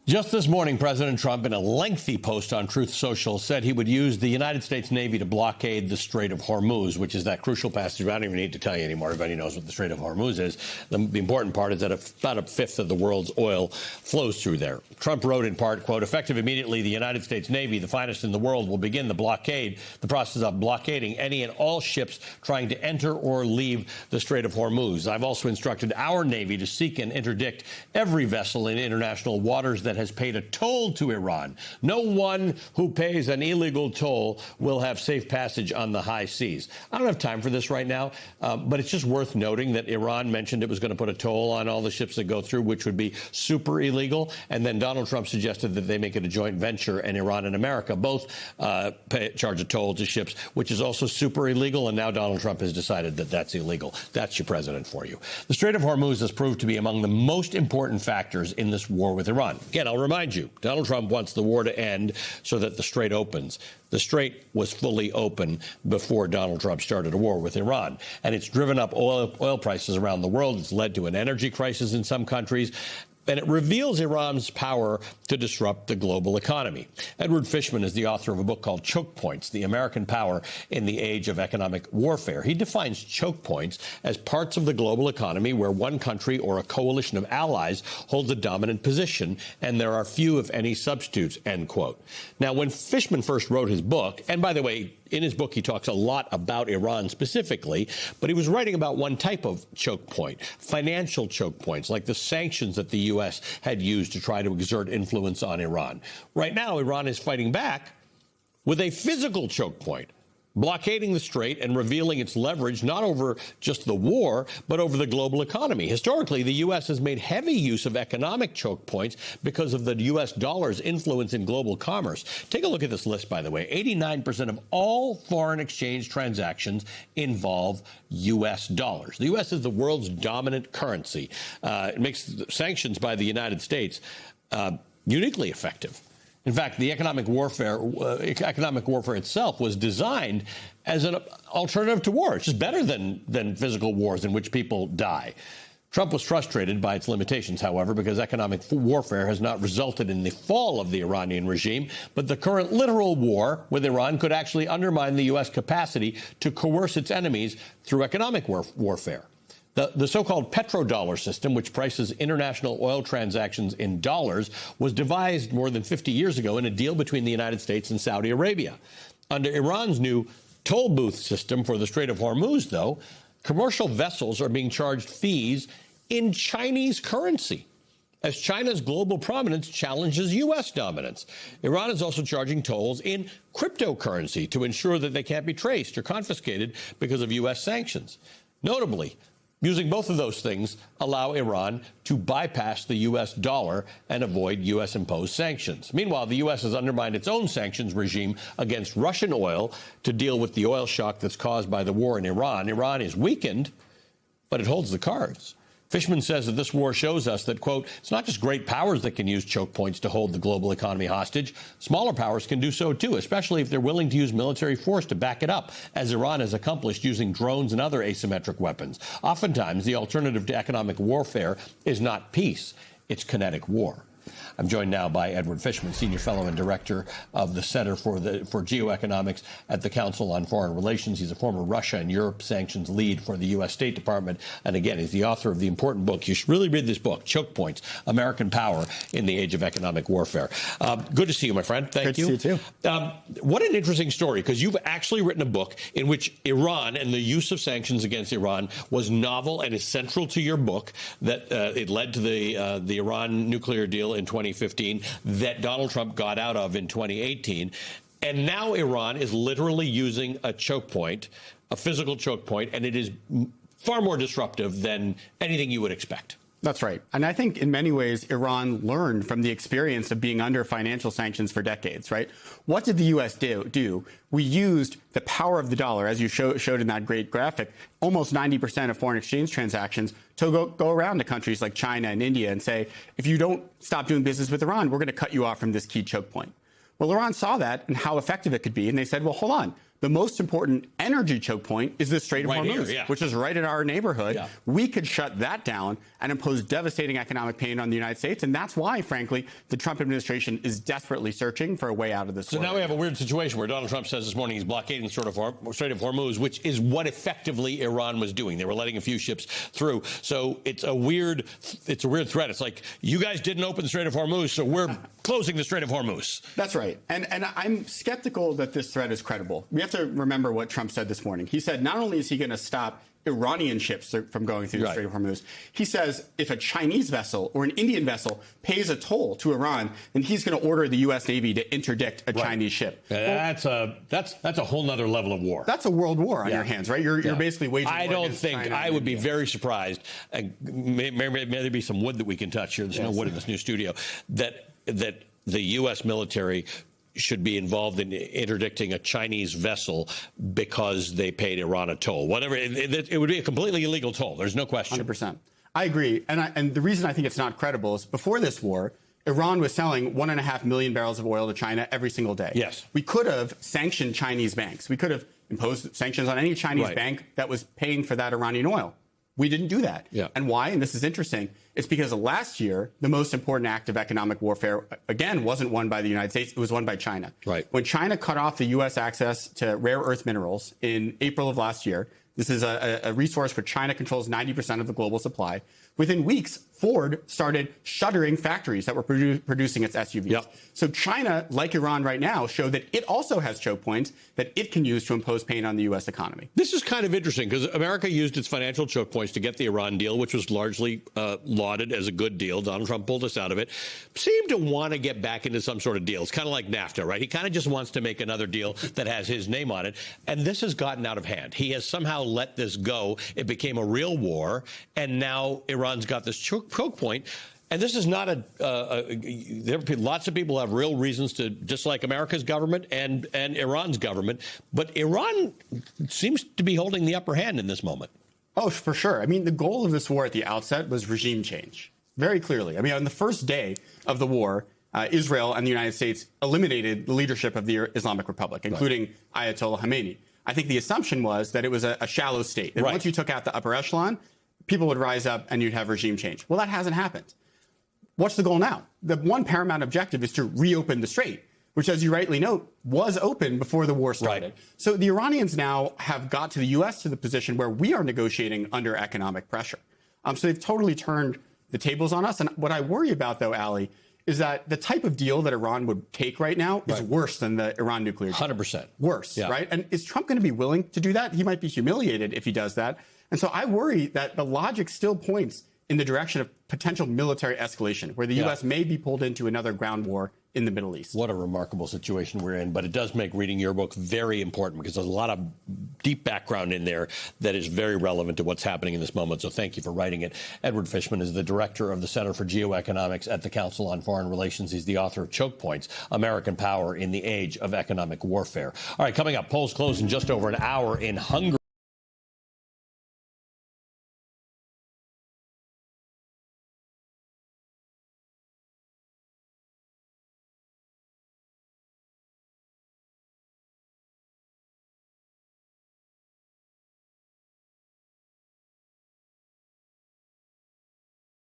Just this morning, President Trump, in a lengthy post on Truth Social, said he would use the United States Navy to blockade the Strait of Hormuz, which is that crucial passage. I don't even need to tell you anymore. Everybody knows what the Strait of Hormuz is. The important part is that about a fifth of the world's oil flows through there. Trump wrote in part, quote, effective immediately, the United States Navy, the finest in the world, will begin the process of blockading any and all ships trying to enter or leave the Strait of Hormuz. I've also instructed our Navy to seek and interdict every vessel in international waters that has paid a toll to Iran. No one who pays an illegal toll will have safe passage on the high seas. I don't have time for this right now, but it's just worth noting that Iran mentioned it was going to put a toll on all the ships that go through, which would be super illegal. And then Donald Trump suggested that they make it a joint venture, and Iran and America both charge a toll to ships, which is also super illegal. And now Donald Trump has decided that that's illegal. That's your president for you. The Strait of Hormuz has proved to be among the most important factors in this war with Iran. Again, I'll remind you, Donald Trump wants the war to end so that the strait opens. The strait was fully open before Donald Trump started a war with Iran. And it's driven up oil prices around the world. It's led to an energy crisis in some countries. And it reveals Iran's power to disrupt the global economy. Edward Fishman is the author of a book called Choke Points, The American Power in the Age of Economic Warfare. He defines choke points as parts of the global economy where one country or a coalition of allies holds a dominant position, and there are few, if any, substitutes, end quote. Now, when Fishman first wrote his book, and by the way, in his book, he talks a lot about Iran specifically, but he was writing about one type of choke point, financial choke points, like the sanctions that the U.S. had used to try to exert influence on Iran. Right now, Iran is fighting back with a physical choke point, blockading the strait and revealing its leverage not over just the war, but over the global economy. Historically, the U.S. has made heavy use of economic choke points because of the U.S. dollar's influence in global commerce. Take a look at this list, by the way. 89% of all foreign exchange transactions involve U.S. dollars. The U.S. is the world's dominant currency. It makes sanctions by the United States uniquely effective. In fact, the economic warfare itself was designed as an alternative to war. It's just better than physical wars in which people die. Trump was frustrated by its limitations, however, because economic warfare has not resulted in the fall of the Iranian regime, but the current literal war with Iran could actually undermine the U.S. capacity to coerce its enemies through economic warfare. The so-called petrodollar system, which prices international oil transactions in dollars, was devised more than 50 years ago in a deal between the United States and Saudi Arabia. Under Iran's new toll booth system for the Strait of Hormuz, though, commercial vessels are being charged fees in Chinese currency, as China's global prominence challenges U.S. dominance. Iran is also charging tolls in cryptocurrency to ensure that they can't be traced or confiscated because of U.S. sanctions. Notably, using both of those things allow Iran to bypass the U.S. dollar and avoid U.S.-imposed sanctions. Meanwhile, the U.S. has undermined its own sanctions regime against Russian oil to deal with the oil shock that's caused by the war in Iran. Iran is weakened, but it holds the cards. Fishman says that this war shows us that, quote, it's not just great powers that can use choke points to hold the global economy hostage. Smaller powers can do so, too, especially if they're willing to use military force to back it up, as Iran has accomplished using drones and other asymmetric weapons. Oftentimes, the alternative to economic warfare is not peace. It's kinetic war. I'm joined now by Edward Fishman, Senior Fellow and Director of the Center for Geoeconomics at the Council on Foreign Relations. He's a former Russia and Europe sanctions lead for the U.S. State Department. And again, he's the author of the important book. You should really read this book, Choke Points, American Power in the Age of Economic Warfare. Good to see you, my friend. Thank you. Good to see you, too. What an interesting story, because you've actually written a book in which Iran and the use of sanctions against Iran was novel and is central to your book, that it led to the Iran nuclear deal in 2015 that Donald Trump got out of in 2018. And now Iran is literally using a choke point, a physical choke point, and it is far more disruptive than anything you would expect. That's right. And I think in many ways, Iran learned from the experience of being under financial sanctions for decades, right? What did the U.S. do? We used the power of the dollar, as you showed in that great graphic, almost 90% of foreign exchange transactions, to go around to countries like China and India and say, if you don't stop doing business with Iran, we're going to cut you off from this key choke point. Well, Iran saw that and how effective it could be, and they said, well, hold on. The most important energy choke point is the Strait of Right Hormuz, here, yeah. which is right in our neighborhood. Yeah. We could shut that down and impose devastating economic pain on the United States. And that's why, frankly, the Trump administration is desperately searching for a way out of this. So now we have a weird situation where Donald Trump says this morning he's blockading the Strait of Hormuz, which is what effectively Iran was doing. They were letting a few ships through. So it's a weird threat. It's like, you guys didn't open the Strait of Hormuz, so we're closing the Strait of Hormuz. That's right. And I'm skeptical that this threat is credible. We have to remember what Trump said this morning. He said not only is he going to stop Iranian ships from going through the Strait of Hormuz, he says if a Chinese vessel or an Indian vessel pays a toll to Iran, then he's going to order the U.S. Navy to interdict a Chinese ship. That's a whole nother level of war. That's a world war on your hands, right? You're basically waging war. I don't against think China I would be very surprised. May there be some wood that we can touch here. There's no wood in this new studio. That the U.S. military should be involved in interdicting a Chinese vessel because they paid Iran a toll. Whatever, it would be a completely illegal toll. There's no question. 100%. I agree. And the reason I think it's not credible is before this war, Iran was selling 1.5 million barrels of oil to China every single day. Yes. We could have sanctioned Chinese banks. We could have imposed sanctions on any Chinese bank that was paying for that Iranian oil. We didn't do that. Yeah. And why? And this is interesting. It's because last year, the most important act of economic warfare, again, wasn't won by the United States. It was won by China. Right. When China cut off the U.S. access to rare earth minerals in April of last year, this is a resource where China controls 90% of the global supply. Within weeks, Ford started shuttering factories that were producing its SUVs. Yep. So China, like Iran right now, showed that it also has choke points that it can use to impose pain on the U.S. economy. This is kind of interesting because America used its financial choke points to get the Iran deal, which was largely lauded as a good deal. Donald Trump pulled us out of it. Seemed to want to get back into some sort of deal. It's kind of like NAFTA, right? He kind of just wants to make another deal that has his name on it. And this has gotten out of hand. He has somehow let this go. It became a real war. And now Iran's got this choke point. And this is not lots of people have real reasons to dislike America's government and Iran's government. But Iran seems to be holding the upper hand in this moment. Oh, for sure. I mean, the goal of this war at the outset was regime change, very clearly. I mean, on the first day of the war, Israel and the United States eliminated the leadership of the Islamic Republic, including Ayatollah Khamenei. I think the assumption was that it was a shallow state. That once you took out the upper echelon, people would rise up and you'd have regime change. Well, that hasn't happened. What's the goal now? The one paramount objective is to reopen the strait, which, as you rightly note, was open before the war started. So the Iranians now have got to the U.S. to the position where we are negotiating under economic pressure. So they've totally turned the tables on us. And what I worry about, though, Ali, is that the type of deal that Iran would take right now is worse than the Iran nuclear deal. 100%. Worse, right? And is Trump going to be willing to do that? He might be humiliated if he does that. And so I worry that the logic still points in the direction of potential military escalation, where the U.S. may be pulled into another ground war in the Middle East. What a remarkable situation we're in. But it does make reading your book very important because there's a lot of deep background in there that is very relevant to what's happening in this moment. So thank you for writing it. Edward Fishman is the director of the Center for Geoeconomics at the Council on Foreign Relations. He's the author of Choke Points, American Power in the Age of Economic Warfare. All right, coming up, polls close in just over an hour in Hungary.